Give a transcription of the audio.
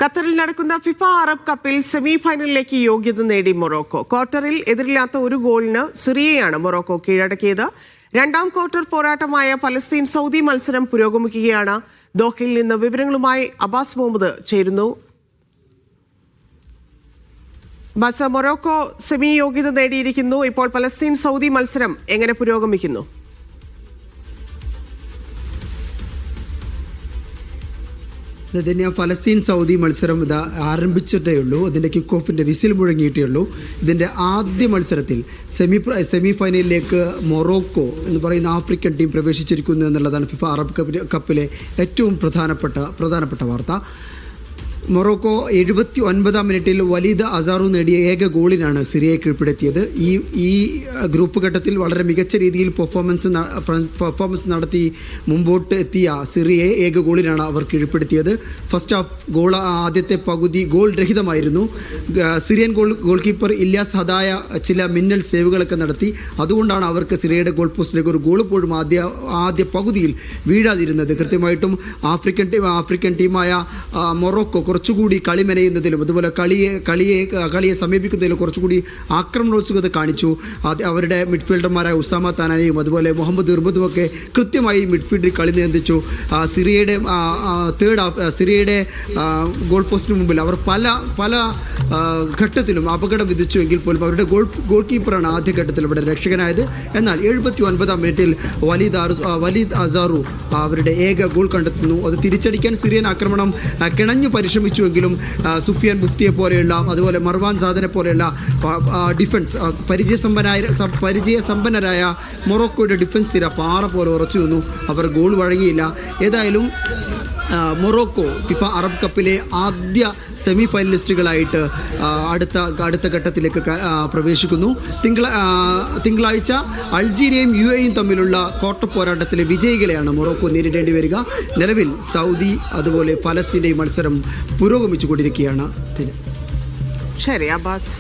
ഖത്തറിൽ നടക്കുന്ന FIFA Arab കപ്പിൽ സെമി ഫൈനലിലേക്ക് യോഗ്യത നേടി മൊറോക്കോ. ക്വാർട്ടറിൽ എതിരില്ലാത്ത ഒരു ഗോളിന് സിറിയയാണ് മൊറോക്കോ കീഴടക്കിയത്. രണ്ടാം ക്വാർട്ടർ പോരാട്ടമായ പലസ്തീൻ സൗദി മത്സരം പുരോഗമിക്കുകയാണ്. ദോഹയിൽ നിന്ന് വിവരങ്ങളുമായി അബ്ബാസ് മുഹമ്മദ് ചേരുന്നു. ബസ് മൊറോക്കോ സെമി യോഗ്യത നേടിയിരിക്കുന്നു. ഇപ്പോൾ പലസ്തീൻ സൗദി മത്സരം എങ്ങനെ പുരോഗമിക്കുന്നു? ഫലസ്തീൻ സൗദി മത്സരം ഇത് ആരംഭിച്ചിട്ടേ ഉള്ളൂ. അതിൻ്റെ കിക്ക് ഓഫിൻ്റെ വിസിൽ മുഴങ്ങിയിട്ടേ ഉള്ളൂ. ഇതിൻ്റെ ആദ്യ മത്സരത്തിൽ സെമി ഫൈനലിലേക്ക് മൊറോക്കോ എന്ന് പറയുന്ന ആഫ്രിക്കൻ ടീം പ്രവേശിച്ചിരിക്കുന്നു എന്നുള്ളതാണ് ഫിഫ അറബ് കപ്പിലെ ഏറ്റവും പ്രധാനപ്പെട്ട വാർത്ത. മൊറോക്കോ 79-ാം മിനിറ്റിൽ വലീദ് അസാറു നേടിയ ഏക ഗോളിനാണ് സിറിയയെ കീഴ്പ്പെടുത്തിയത്. ഈ ഗ്രൂപ്പ് ഘട്ടത്തിൽ വളരെ മികച്ച രീതിയിൽ പെർഫോമൻസ് നടത്തി മുമ്പോട്ട് എത്തിയ സിറിയയെ ഏക ഗോളിനാണ് അവർ കീഴ്പ്പെടുത്തിയത്. ഫസ്റ്റ് ഹാഫ് ആദ്യത്തെ പകുതി ഗോൾ രഹിതമായിരുന്നു. Syrian goalkeeper Ilyas Hadaya ചില മിന്നൽ സേവുകളൊക്കെ നടത്തി. അതുകൊണ്ടാണ് അവർക്ക് സിറിയയുടെ ഗോൾ പോസ്റ്റിലേക്ക് ഒരു ഗോൾ പോലും ആദ്യ പകുതിയിൽ വീഴാതിരുന്നത്. കൃത്യമായിട്ടും ആഫ്രിക്കൻ ടീമായ മൊറോക്കോ കുറച്ചുകൂടി കളി മെനയുന്നതിലും അതുപോലെ കളിയെ സമീപിക്കുന്നതിലും കുറച്ചുകൂടി ആക്രമണോത്സുകത കാണിച്ചു. അവരുടെ മിഡ്ഫീൽഡർമാരായ ഉസാമ താനാനെയും അതുപോലെ മുഹമ്മദ് ഇർബദും ഒക്കെ കൃത്യമായി മിഡ്ഫീൽഡിൽ കളി നിയന്ത്രിച്ചു. സിറിയയുടെ ഗോൾ പോസ്റ്റിന് മുമ്പിൽ അവർ പല ഘട്ടത്തിലും അപകടം വിധിച്ചു എങ്കിൽ പോലും അവരുടെ ഗോൾ കീപ്പറാണ് ആദ്യഘട്ടത്തിൽ ഇവിടെ രക്ഷകനായത്. എന്നാൽ 79-ാം മിനിറ്റിൽ വലീദ് അസാറു അവരുടെ ഏക ഗോൾ കണ്ടെത്തുന്നു. അത് തിരിച്ചടിക്കാൻ സിറിയൻ ആക്രമണം കിണഞ്ഞു പരിശ്രമിച്ചുവെങ്കിലും സുഫിയാൻ മുഫ്തിയെ പോലെയുള്ള അതുപോലെ മർവാൻ സാദനെ പോലെയുള്ള ഡിഫൻസ് പരിചയസമ്പന്നരായ മൊറോക്കോയുടെ ഡിഫൻസ് നിര പാറ പോലെ ഉറച്ചു നിന്നു. അവർ ഗോൾ വഴങ്ങിയില്ല. ഏതായാലും മൊറോക്കോ ഫിഫ അറബ് കപ്പിലെ ആദ്യ സെമി ഫൈനലിസ്റ്റുകളായിട്ട് അടുത്ത ഘട്ടത്തിലേക്ക് പ്രവേശിക്കുന്നു. തിങ്കളാഴ്ച അൾജീരിയയും UAE തമ്മിലുള്ള ക്വാർട്ടർ പോരാട്ടത്തിലെ വിജയികളെയാണ് മൊറോക്കോ നേരിടേണ്ടി വരിക. നിലവിൽ സൗദി അതുപോലെ ഫലസ്തീൻ്റെയും മത്സരം പുരോഗമിച്ചു കൊണ്ടിരിക്കുകയാണ്. ശരി അബ്ബാസ്.